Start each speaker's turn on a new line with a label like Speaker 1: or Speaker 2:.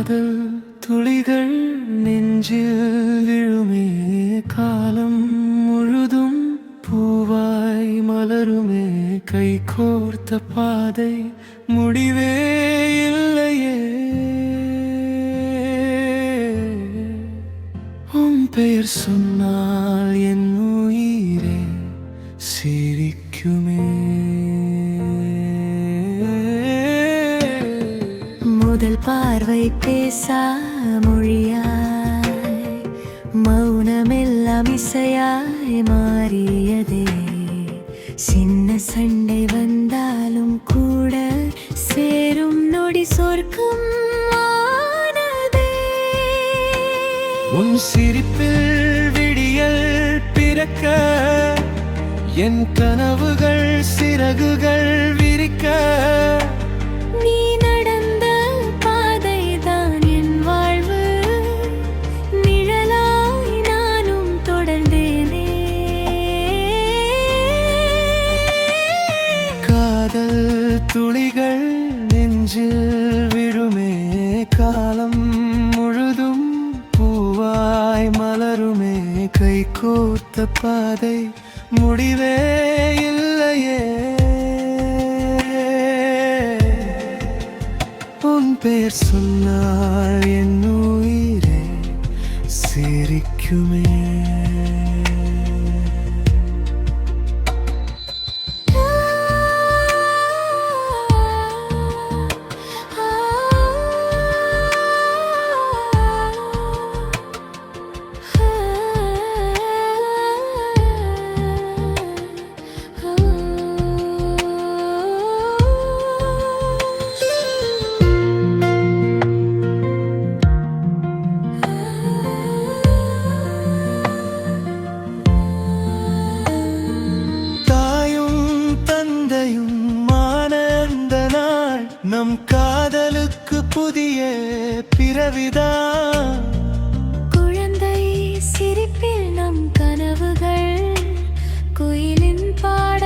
Speaker 1: காதல் துளிகள் நெஞ்சில் விழுமே காலம் முழுதும் பூவாய் மலருமே கை கோர்த்த பாதை முடிவே இல்லையே உன் பெயர் சொன்னால் என் உயிரே சிரிக்குமே
Speaker 2: முதல் பார்வை பேசா மொழியாய் மௌனமெல்லாம் இசையாய் மாறியதே சின்ன சண்டை வந்தாலும் கூட சேரும் நொடி சொர்க்கம் ஆனதே
Speaker 1: உன் சிரிப்பில் விடியல் பிறக்க என் கனவுகள் சிறகுகள் விரிக்க
Speaker 2: நீ நடந்த பாதைதான் என் வாழ்வு நிழலாய் நானும் தொடர்ந்தேனே
Speaker 1: காதல் துளிகள் நெஞ்சில் விழுமே காலம் முழுதும் பூவாய் மலருமே கை கோர்த்த பாதை முடிவே இல்லையே உன் பெயர் சொன்னால் என் உயிரே சிரிக்குமே நம் காதலுக்கு புதிய பிறவிதான்
Speaker 2: குழந்தை சிரிப்பில் நம் கனவுகள் குயிலின் பாட